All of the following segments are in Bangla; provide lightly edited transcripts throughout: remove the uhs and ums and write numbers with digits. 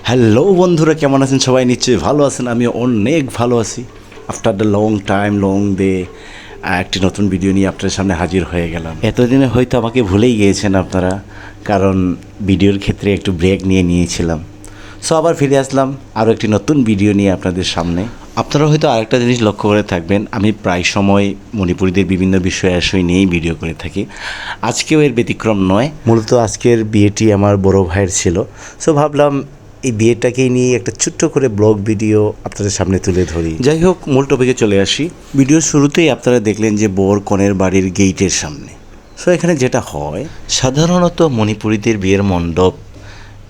হ্যালো বন্ধুরা, কেমন আছেন সবাই? নিশ্চয়ই ভালো আছেন। আমি অনেক ভালো আছি। After the long time, long day, একটি নতুন ভিডিও নিয়ে আপনাদের সামনে হাজির হয়ে গেলাম। এতদিনে হয়তো আমাকে ভুলেই গিয়েছেন আপনারা, কারণ ভিডিওর ক্ষেত্রে একটু ব্রেক নিয়েছিলাম। সো আবার ফিরে আসলাম আরও একটি নতুন ভিডিও নিয়ে আপনাদের সামনে। আপনারা হয়তো আরেকটা জিনিস লক্ষ্য করে থাকবেন, আমি প্রায় সময় মণিপুরীদের বিভিন্ন বিষয় নিয়েই ভিডিও করে থাকি। আজকেও এর ব্যতিক্রম নয়। মূলত আজকের বিয়েটি আমার বড় ভাইয়ের ছিল। সো ভাবলাম এই বিয়েটাকেই নিয়ে একটা ছোট্ট করে ব্লগ ভিডিও আপনাদের সামনে তুলে ধরি। যাই হোক, মূল টপিকে চলে আসি। ভিডিওর শুরুতেই আপনারা দেখলেন যে বর কনের বাড়ির গেইটের সামনে। সো এখানে যেটা হয়, সাধারণত মণিপুরীদের বিয়ের মণ্ডপ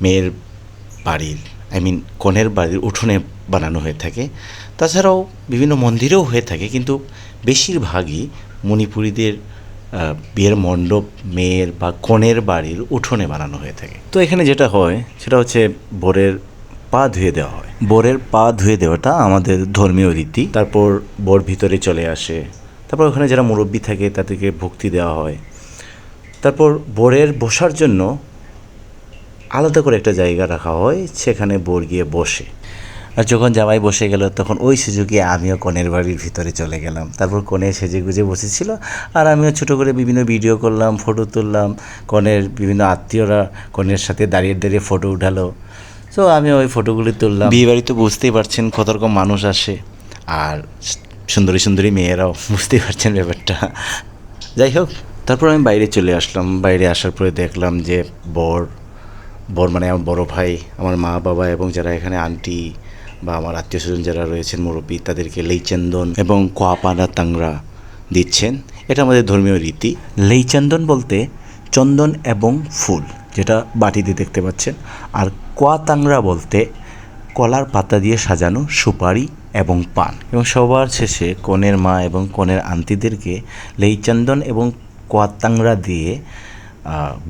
মেয়ের বাড়ির কনের বাড়ির উঠোনে বানানো হয়ে থাকে। তাছাড়াও বিভিন্ন মন্দিরেও হয়ে থাকে, কিন্তু বেশিরভাগই মণিপুরীদের বিয়ের মণ্ডপ মেয়ের বা কনের বাড়ির উঠোনে বানানো হয়ে থাকে। তো এখানে যেটা হয় সেটা হচ্ছে বরের পা ধুয়ে দেওয়া হয়। বরের পা ধুয়ে দেওয়াটা আমাদের ধর্মীয় রীতি। তারপর বর ভিতরে চলে আসে। তারপর ওখানে যারা মুরব্বী থাকে তাদেরকে ভক্তি দেওয়া হয়। তারপর বরের বসার জন্য আলাদা করে একটা জায়গা রাখা হয়, সেখানে বর গিয়ে বসে। আর যখন জামাই বসে গেল তখন ওই সুযোগে আমিও কনের বাড়ির ভিতরে চলে গেলাম। তারপর কনে সেজে গুজে বসেছিল, আর আমিও ছোটো করে বিভিন্ন ভিডিও করলাম, ফটো তুললাম। কনের বিভিন্ন আত্মীয়রা কনের সাথে দাঁড়িয়ে ফটো উঠালো। সো আমি ওই ফটোগুলি তুললাম। বিয়েবাড়ি তো বুঝতেই পারছেন কত রকম মানুষ আসে, আর সুন্দরী সুন্দরী মেয়েরাও, বুঝতেই পারছেন ব্যাপারটা। যাই হোক, তারপর আমি বাইরে চলে আসলাম। বাইরে আসার পরে দেখলাম যে বর মানে আমার বড় ভাই, আমার মা বাবা এবং যারা এখানে আন্টি বা আমার আত্মীয় স্বজন যারা রয়েছেন মুরব্বী, তাদেরকে লেইচন্দন এবং কোয়াপানা তাংরা দিচ্ছেন। এটা আমাদের ধর্মীয় রীতি। লেইচন্দন বলতে চন্দন এবং ফুল, যেটা বাটিতে দেখতে পাচ্ছেন। আর কোয়া তাংরা বলতে কলার পাতা দিয়ে সাজানো সুপারি এবং পান। এবং সবার শেষে কনের মা এবং কনের আন্টিদেরকে লেইচন্দন এবং কোয়া তাংরা দিয়ে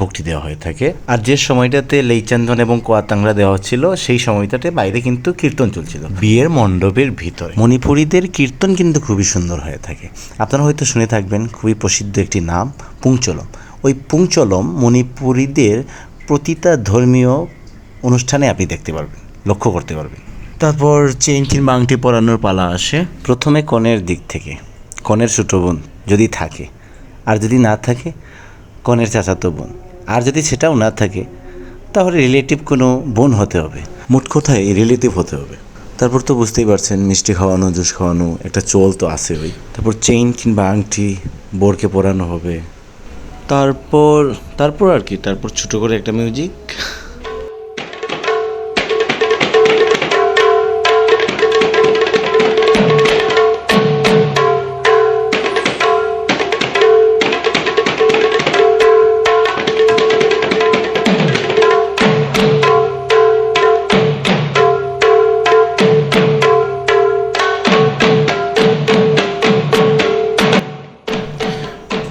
ভক্তি দেওয়া হয়ে থাকে। আর যে সময়টাতে লেইচন্দন এবং কোয়াতাংরা দেওয়া হচ্ছিল, সেই সময়টাতে বাইরে কিন্তু কীর্তন চলছিল বিয়ের মণ্ডপের ভিতরে। মণিপুরীদের কীর্তন কিন্তু খুবই সুন্দর হয়ে থাকে। আপনারা হয়তো শুনে থাকবেন খুবই প্রসিদ্ধ একটি নাম, পুংচলম। ওই পুংচলম মণিপুরীদের প্রতিটা ধর্মীয় অনুষ্ঠানে আপনি দেখতে পারবেন, লক্ষ্য করতে পারবেন। তারপর চেইন কিংবা আংটি পরানোর পালা আসে। প্রথমে কনের দিক থেকে কনের ছোটো বোন যদি থাকে, আর যদি না থাকে কনের চাচাতো বোন, আর যদি সেটাও না থাকে তাহলে রিলেটিভ কোনো বোন হতে হবে। মোট কথায় রিলেটিভ হতে হবে। তারপর তো বুঝতেই পারছেন, মিষ্টি খাওয়ানো, জুস খাওয়ানো, একটা চল তো আছে ওই। তারপর চেইন কিংবা আংটি বোরকে পরানো হবে। তারপর আর কি, তারপর ছোটো করে একটা মিউজিক।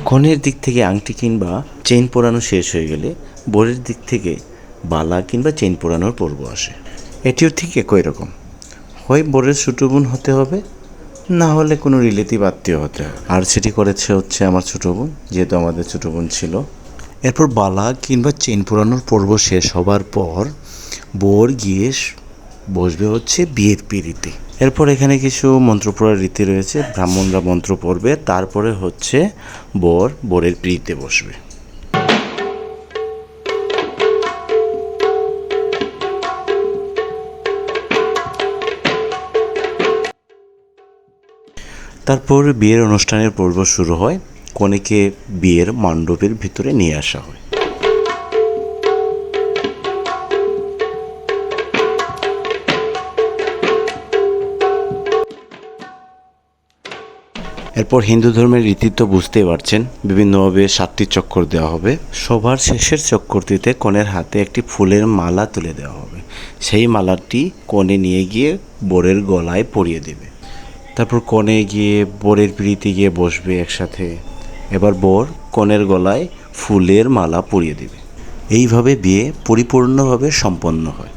কনের দিক থেকে আংটি কিংবা চেইন পরানো শেষ হয়ে গেলে বরের দিক থেকে বালা কিংবা চেইন পরানোর পর্ব আসে। এটিও ঠিক একই রকম। হয় বরের ছোটো বোন হতে হবে, না হলে কোনো রিলেটিভ আত্মীয় হতে হবে। আর সেটি করেছে হচ্ছে আমার ছোটো বোন, যেহেতু আমাদের ছোটো বোন ছিল। এরপর বালা কিংবা চেইন পরানোর পর্ব শেষ হবার পর বর গিয়ে বসবে হচ্ছে বিয়ের পিঁড়িতে। এরপর এখানে কিছু মন্ত্র পড়ার রীতি রয়েছে, ব্রাহ্মণরা মন্ত্র পড়বে, তারপরে হচ্ছে বরের পিঁড়িতে বসবে। তারপর বিয়ের অনুষ্ঠানের পর্ব শুরু হয়। কনেকে বিয়ের মণ্ডপের ভিতরে নিয়ে আসা হয়। এরপর হিন্দু ধর্মের রীতি তো বুঝতেই পারছেন, বিভিন্নভাবে 7টি চক্কর দেওয়া হবে। সবার শেষের চক্করটিতে কনের হাতে একটি ফুলের মালা তুলে দেওয়া হবে। সেই মালাটি কনে নিয়ে গিয়ে বরের গলায় পরিয়ে দেবে। তারপর কনে গিয়ে বরের পিঁড়িতে গিয়ে বসবে একসাথে। এবার বর কনের গলায় ফুলের মালা পরিয়ে দেবে। এইভাবে বিয়ে পরিপূর্ণভাবে সম্পন্ন হয়।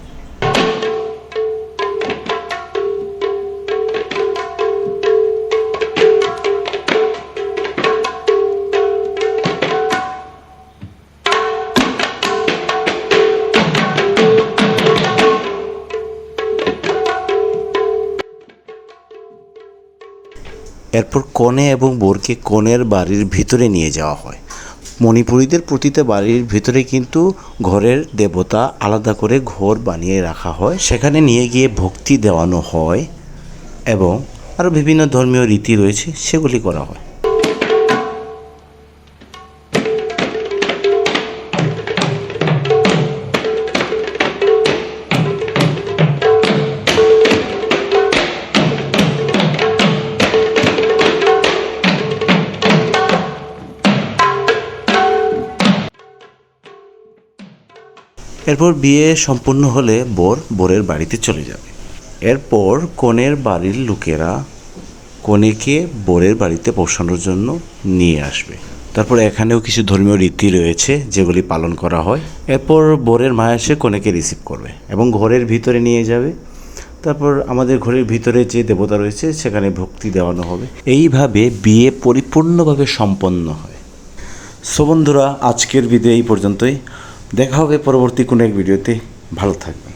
এরপর কনে এবং বরকে কনের বাড়ির ভিতরে নিয়ে যাওয়া হয়। মণিপুরীদের প্রতিটা বাড়ির ভিতরে কিন্তু ঘরের দেবতা আলাদা করে ঘর বানিয়ে রাখা হয়, সেখানে নিয়ে গিয়ে ভক্তি দেওয়ানো হয় এবং আরও বিভিন্ন ধর্মীয় রীতি রয়েছে, সেগুলি করা হয়। এরপর বিয়ে সম্পূর্ণ হলে বরের বাড়িতে চলে যাবে। এরপর কনের বাড়ির লোকেরা কনেকে বরের বাড়িতে পৌঁছানোর জন্য নিয়ে আসবে। তারপর এখানেও কিছু ধর্মীয় রীতি রয়েছে যেগুলি পালন করা হয়। এরপর বরের মা এসে কনেকে রিসিভ করবে এবং ঘরের ভিতরে নিয়ে যাবে। তারপর আমাদের ঘরের ভিতরে যে দেবতা রয়েছে সেখানে ভক্তি দেওয়ানো হবে। এইভাবে বিয়ে পরিপূর্ণভাবে সম্পন্ন হয়। সো বন্ধুরা, আজকের ভিডিও এই পর্যন্তই। দেখা হবে পরবর্তী কোনো এক ভিডিওতে। ভালো থাকবে।